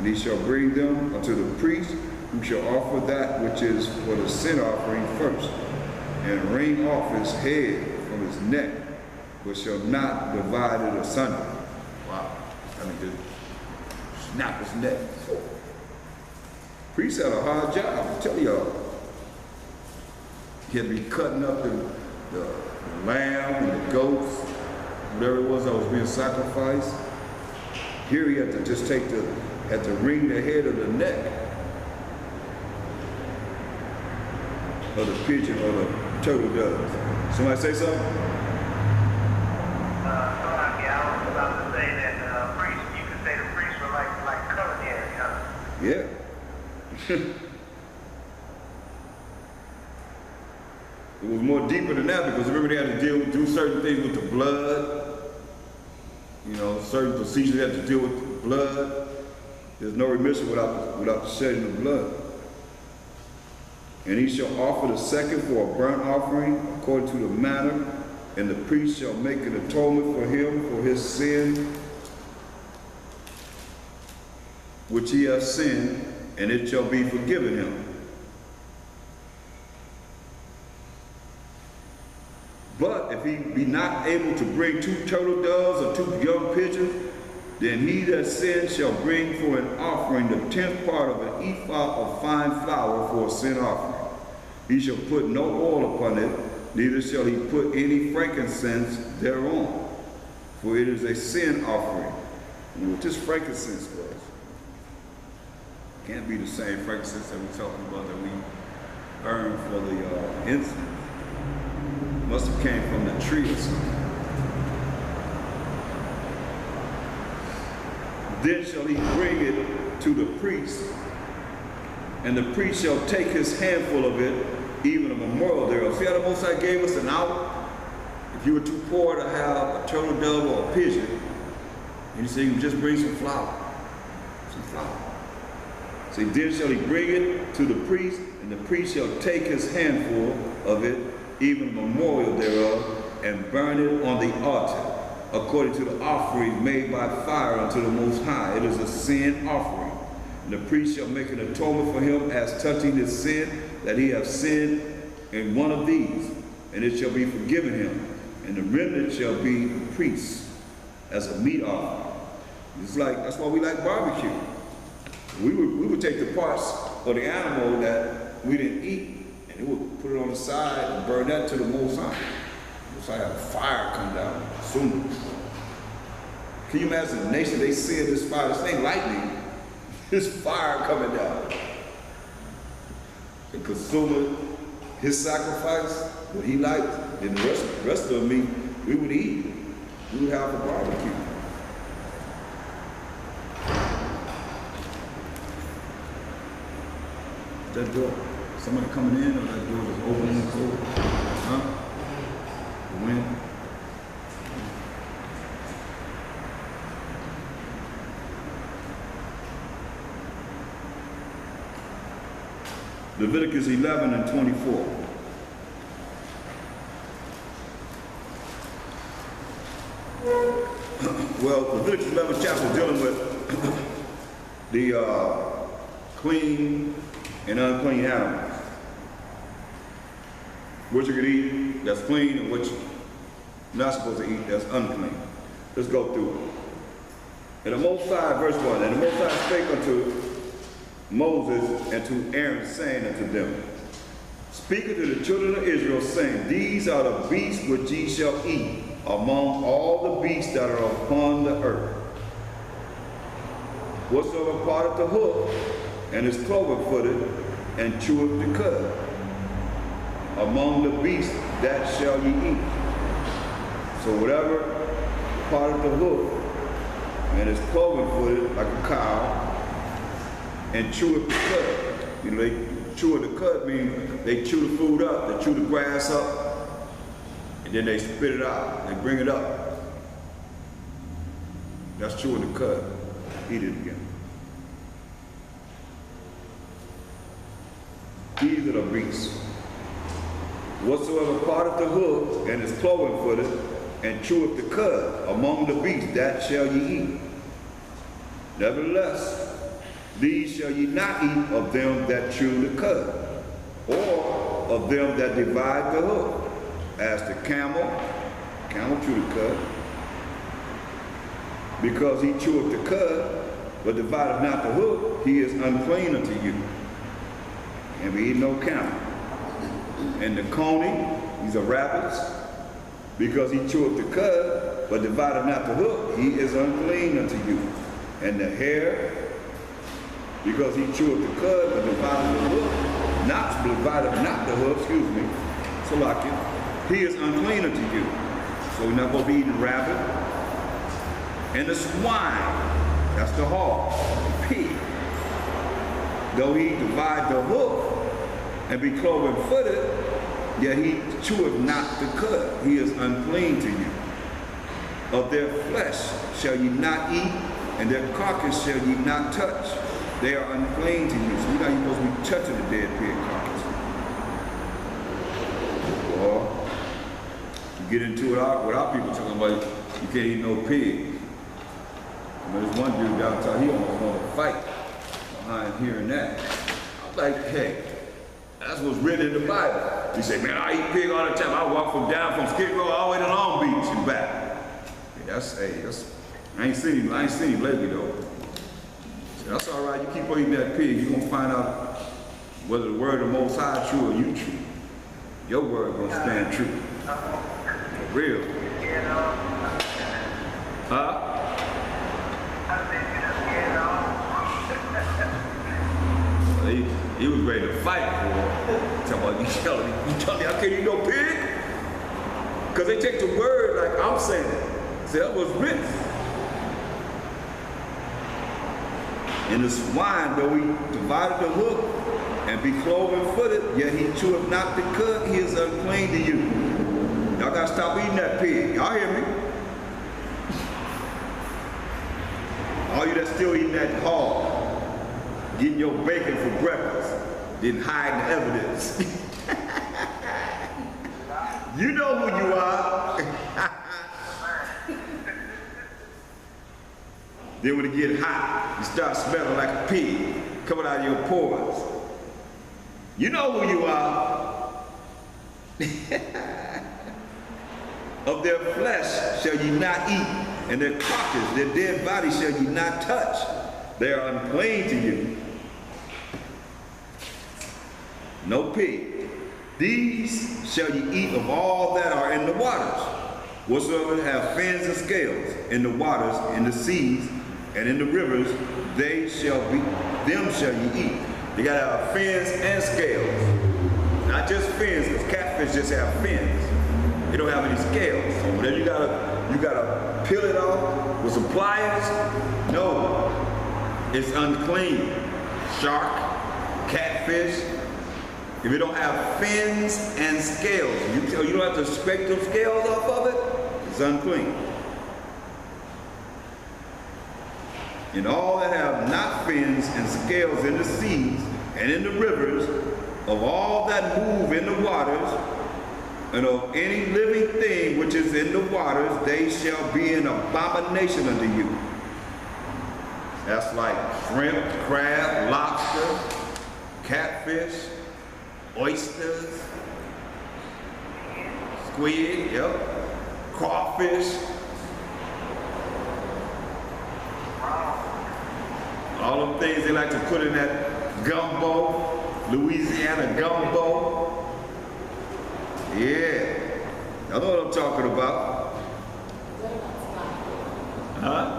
And he shall bring them unto the priest, who shall offer that which is for the sin offering first, and wring off his head from his neck, but shall not divide it asunder. Wow. I mean, just snap his neck. Priest had a hard job, I tell y'all. He had to be cutting up the lamb and the goats, whatever it was that was being sacrificed. Here he had to just had to wring the head of the neck of the pigeon or the turtle doves. Somebody say something? Yeah, I was about to say that priests, you could say the priests were like culinary, huh? Yeah. It was more deeper than that, because remember they had to do certain things with the blood. You know, certain procedures they had to deal with the blood. There's no remission without the shedding of blood. And he shall offer the second for a burnt offering according to the manner, and the priest shall make an atonement for him for his sin which he hath sinned, and it shall be forgiven him. But if he be not able to bring 2 turtle doves or 2 young pigeons, then he that sinned shall bring for an offering the 10th part of an ephah of fine flour for a sin offering. He shall put no oil upon it, neither shall he put any frankincense thereon, for it is a sin offering. And what this frankincense was, can't be the same frankincense that we're talking about that we burn for the incense. Must have came from the tree or something. Then shall he bring it to the priest, and the priest shall take his handful of it, even a memorial thereof. See how the Most High gave us an out? If you were too poor to have a turtle dove or a pigeon, and he said you just bring some flour. Some flour. See, then shall he bring it to the priest, and the priest shall take his handful of it, even a memorial thereof, and burn it on the altar, according to the offering made by fire unto the Most High. It is a sin offering. And the priest shall make an atonement for him as touching his sin, that he have sinned in one of these, and it shall be forgiven him. And the remnant shall be the priest as a meat offering. It's like, that's why we like barbecue. We would take the parts of the animal that we didn't eat, and we would put it on the side and burn that to the Most High. Most High had fire come down, consume it. Can you imagine the nation, they see this fire, this ain't lightning, this fire coming down. And consuming his sacrifice, what he liked, and the rest of me, we would eat. We would have a barbecue. That door, somebody coming in, or that door is open and closed? Huh? The wind? Leviticus 11 and 24. Well, Leviticus 11 chapter dealing with the clean and unclean animals. What you can eat that's clean and what you're not supposed to eat that's unclean. Let's go through it. And the Most High, verse 1, and the Most High spake unto Moses and to Aaron, saying unto them, speak unto the children of Israel, saying, these are the beasts which ye shall eat among all the beasts that are upon the earth. Whatsoever parteth the hoof, and is cloven-footed, and cheweth the cud, among the beasts that shall ye eat. So whatever parteth the hoof, and is cloven-footed like a cow, and cheweth the cud. You know, they chew the cud means they chew the food up, they chew the grass up, and then they spit it out, they bring it up. That's chewing the cud. Eat it again. These are the beasts. Whatsoever parteth the hoof, and is cloven-footed, and cheweth the cud, among the beasts, that shall ye eat. Nevertheless, These shall ye not eat of them that chew the cud, or of them that divide the hook. As the camel chew the cud, because he cheweth the cud, but divideth not the hook, he is unclean unto you. And we eat no camel. And the coney, these are rabbits, because he cheweth the cud, but divideth not the hook, he is unclean unto you. And the hare, because he cheweth the cud, but divideth the hook, divideth not the hook, he is unclean unto you. So we're not going to be eating rabbit. And the swine, that's the hog, the pig. Though he divide the hoof and be cloven-footed, yet he cheweth not the cud. He is unclean to you. Of their flesh shall ye not eat, and their carcass shall ye not touch. They are unclean to you. So you're not even supposed to be touching the dead pig carcass. Or you get into it with our people talking about you can't eat no pig. There's one dude downtown, he almost wanted to fight behind hearing that. I'm like, hey, that's what's written in the Bible. He said, man, I eat pig all the time. I walk from Skid Row all the way to Long Beach and back. Hey, I ain't seen him lately though. So that's all right, you keep on eating that pig, you're gonna find out whether the word of the Most High is true or you true. Your word gonna stand true. For real. Huh? He was ready to fight for it. Talking about, you tell me I can't eat no pig? Because they take the word like I'm saying it. See, that was written. And the swine, though he divided the hook and be cloven-footed, yet he cheweth not the cud, he is unclean to you. Y'all gotta stop eating that pig. Y'all hear me? All you that's still eating that hog, getting your bacon for breakfast, then hiding the evidence. You know who you are. Then when it get hot, you start smelling like a pig coming out of your pores. You know who you are. Of their flesh shall ye not eat, and their carcass, their dead body shall ye not touch. They are unclean to you. No pig. These shall ye eat of all that are in the waters, whatsoever have fins and scales in the waters, in the seas, and in the rivers, them shall ye eat. They gotta have fins and scales. Not just fins, because catfish just have fins. They don't have any scales. So whatever you gotta peel it off with some pliers. No, it's unclean. Shark, catfish. If it don't have fins and scales, you don't have to scrape those scales off of it, it's unclean. And all that have not fins and scales in the seas and in the rivers, of all that move in the waters, and of any living thing which is in the waters, they shall be an abomination unto you. That's like shrimp, crab, lobster, catfish, oysters, squid, crawfish. All them things they like to put in that gumbo, Louisiana gumbo. Yeah, y'all know what I'm talking about. What about tilapia? Huh?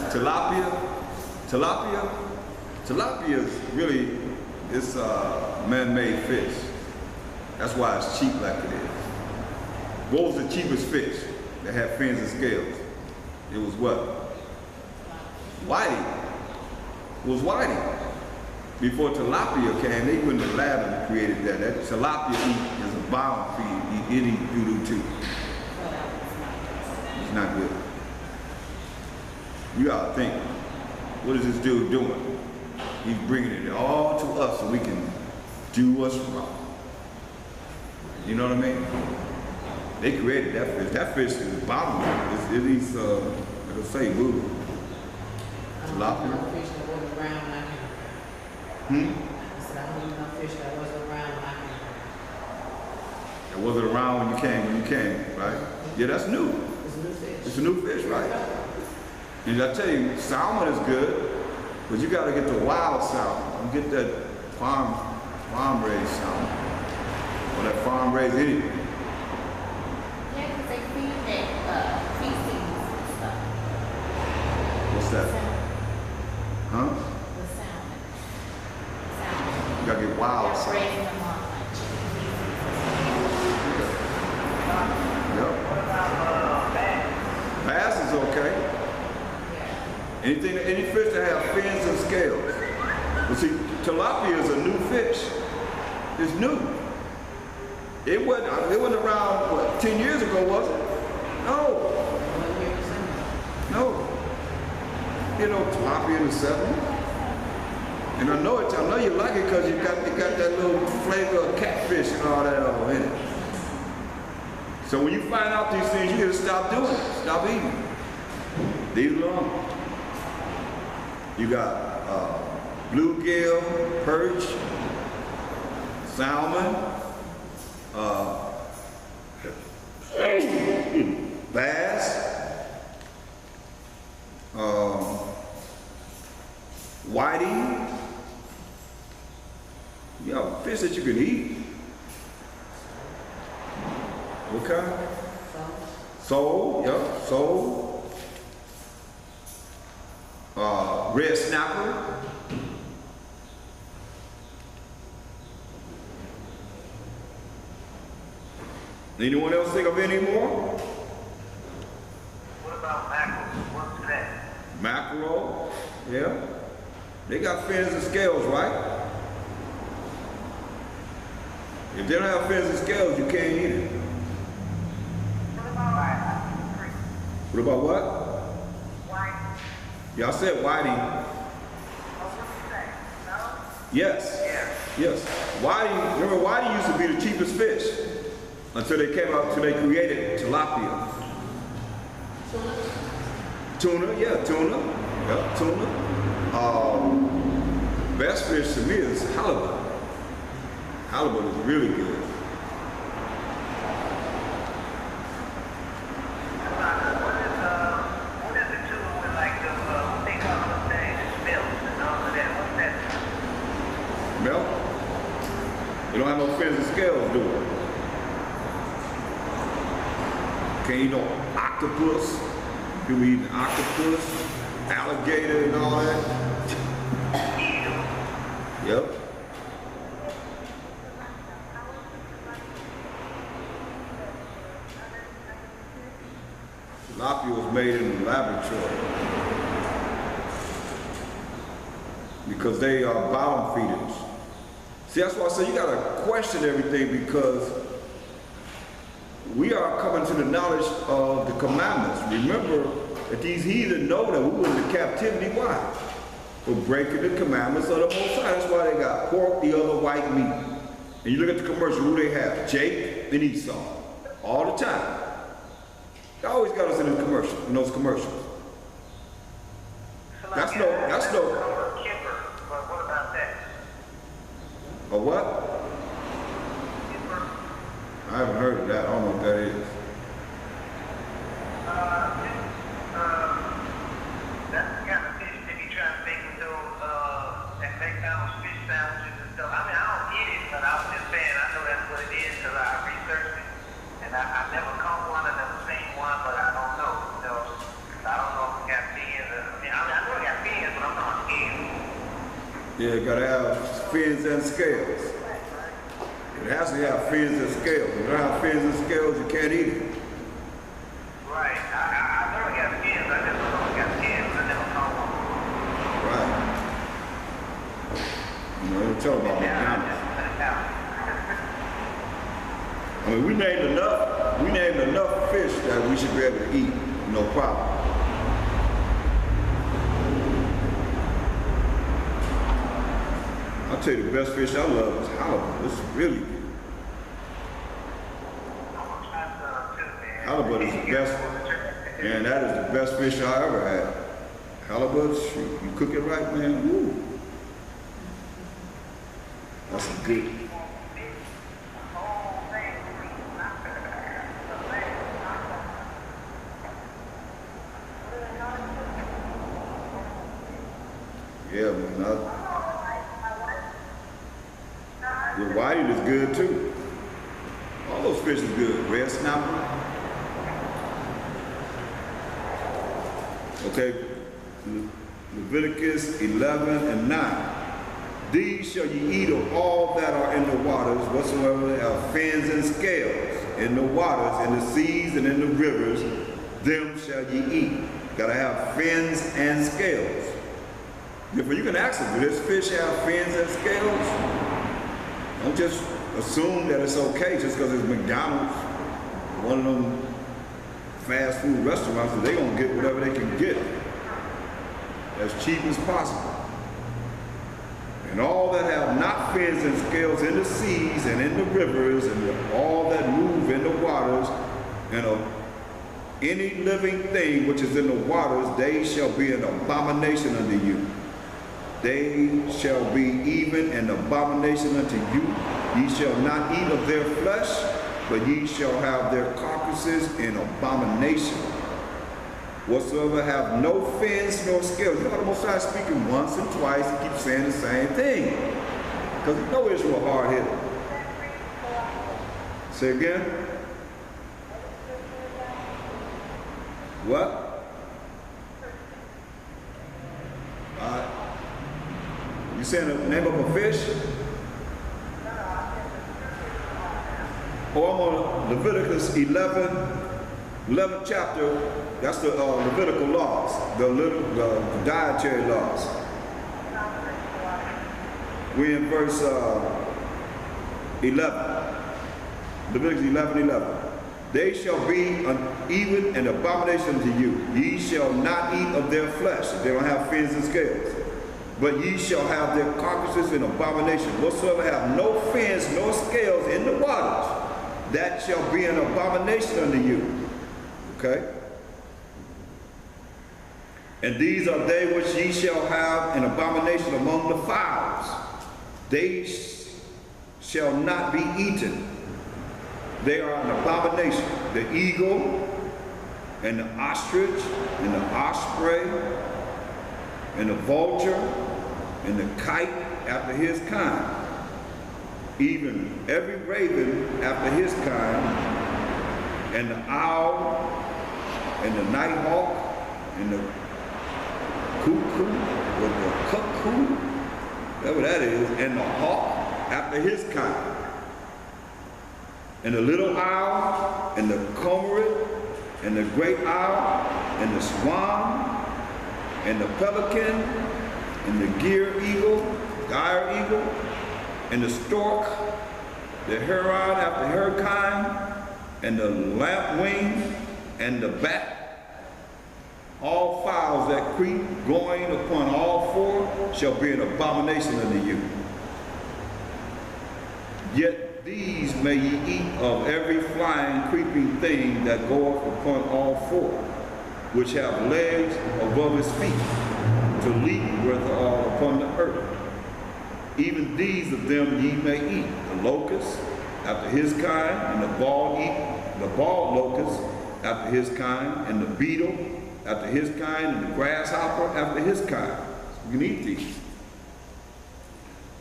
Tilapia, what about that? Tilapia is really, it's a man-made fish. That's why it's cheap like it is. What was the cheapest fish that had fins and scales? It was what? Whiting. It was whiting. Before tilapia came, they wouldn't have allowed them to create that. That tilapia is a bomb feed. It eat doo-doo too. It's not good. You gotta think, what is this dude doing? He's bringing it all to us so we can do what's wrong. You know what I mean? They created that fish. That fish is bomb. It eats, it'll say boo. Tilapia? Fish that wasn't around when I came. Hmm? I said, I don't eat no fish that wasn't around when I came. It wasn't around when you came, right? Yeah, that's new. It's a new fish. It's a new fish, right? And I tell you, salmon is good, but you gotta get the wild salmon. Don't get that farm raised salmon. Or that farm raised anything. Yeah, because they feed that feces and stuff. What's that? Huh? The salmon. Salmon. You gotta get wild They're salmon. raising them on like chicken Yep. What about bass? Bass is okay. feces. Yeah. Any fish that have fins and scales. But see, tilapia is a new fish. It's new. It wasn't around, what, 10 years ago, was it? No, One year to summer. no. You know, tilapia in the 70s. And I know you like it because it got that little flavor of catfish and all that all in it. So when you find out these things, you gotta stop doing it. Stop eating. Leave it alone. You got bluegill, perch, salmon, bass, whiting. You know, fish that you can eat. What kind? Sole, yep, sole. Red snapper. Anyone else think of any more? What about mackerel? What's that? Mackerel, yeah. They got fins and scales, right? If they don't have fins and scales, you can't eat it. What about What about what? white? Y'all said whiting. What you say? No? Yes. Yes. Whiting, remember whiting used to be the cheapest fish until they came out, until they created tilapia. Tuna, yeah, tuna. Yep, tuna. Best fish to me is halibut. Halibut is really good. What is it too with like the, what they call those things, milk and all of that? What's that? Milk? They don't have no fins and scales, do it? Can't eat no octopus. People eating octopus, alligator and all that. Yep. Tilapia was made in the laboratory because they are bottom feeders. See, that's why I say you gotta question everything, because we are coming to the knowledge of the commandments. Remember that these heathen know that we were in captivity. Why? For breaking the commandments of the Most High. That's why they got pork, the other white meat. And you look at the commercial, who they have? Jake and Esau. All the time. They always got us in those commercials. That's no. Kipper, but what about that? A what? Kipper? I haven't heard of that. I don't know what that is. That's the kind of fish they be trying to make with those, that McDonald's fish sandwiches and stuff. I mean, I don't eat it, but I was just saying, I know that's what it is because I researched it. And I never caught one, I never seen one, but I don't know. So, I don't know if it got fins. I know it got fins, but I'm not scared. Yeah, it gotta have fins and scales. It has to have fins and scales. If it don't have fins and scales, you can't eat it. Right. I know it got fins. I just don't know it got fins. I never caught one. Right. You know, they talk about Yeah, I McDonald's. just put it out. I mean, we named enough fish that we should be able to eat, no problem. I'll tell you the best fish I love is halibut. It's really good. I'm gonna try some too, man. Halibut is the best, and that is the best fish I ever had. Halibut, shoot, you cook it right, man. Woo. That's a good. Yeah, man. The whiting is good too. All those fish is good. Red snapper. Okay. Leviticus 11 and 9. These shall ye eat of all that are in the waters, whatsoever have fins and scales in the waters, in the seas and in the rivers, them shall ye eat. Gotta have fins and scales. Therefore, you can ask them, do this fish have fins and scales? Don't just assume that it's okay just because it's McDonald's, one of them fast food restaurants, that they're gonna get whatever they can get as cheap as possible. And all that have not fins and scales in the seas and in the rivers and all that move in the waters, and of any living thing which is in the waters, they shall be an abomination unto you. They shall be even an abomination unto you. Ye shall not eat of their flesh, but ye shall have their carcasses in abomination. Whatsoever have no fins nor scales. You know the Most High speaking once and twice, he keeps saying the same thing. Because you know Israel hard-headed. Say again? What? You saying the name of a fish? Oh, I'm on Leviticus 11th chapter. That's the Levitical laws, the dietary laws. We're in verse 11. Leviticus 11:11. They shall be even an abomination to you. Ye shall not eat of their flesh. They don't have fins and scales. But ye shall have their carcasses in abomination. Whatsoever have no fins nor scales in the waters, that shall be an abomination unto you. Okay? And these are they which ye shall have an abomination among the fowls. They shall not be eaten. They are an abomination. The eagle, and the ostrich, and the osprey, and the vulture, and the kite after his kind. Even every raven after his kind, and the owl, and the nighthawk, and the cuckoo, or the cuckoo, whatever that is, and the hawk after his kind. And the little owl, and the cormorant, and the great owl, and the swan, and the pelican, and the gyre eagle, and the stork, the heron after her kind, and the lapwing, and the bat. All fowls that creep going upon all four shall be an abomination unto you. Yet these may ye eat of every flying, creeping thing that goeth upon all four, which have legs above his feet, to leap withal upon the earth. Even these of them ye may eat, the locust after his kind, and the bald locust after his kind, and the beetle after his kind, and the grasshopper after his kind. You can eat these.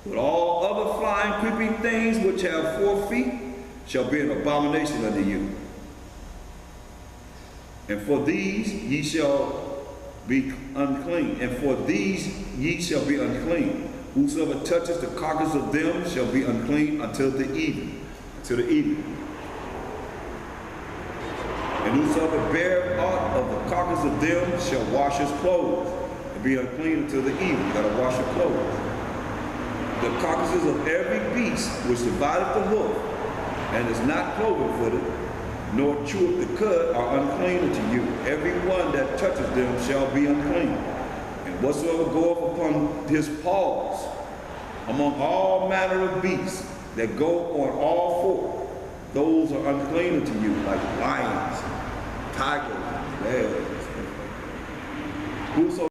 But all other flying, creeping things which have 4 feet shall be an abomination unto you. And for these ye shall be unclean. And for these ye shall be unclean. Whosoever touches the carcass of them shall be unclean until the evening. Until the evening. And whosoever bear aught of the carcass of them shall wash his clothes and be unclean until the evening. You gotta wash your clothes. The carcasses of every beast which divideth the hoof and is not cloven-footed, nor cheweth the cud, are unclean unto you. Every one that touches them shall be unclean. And whatsoever goeth upon his paws among all manner of beasts that go on all 4, those are unclean unto you, like lions, tigers, bears. Whoso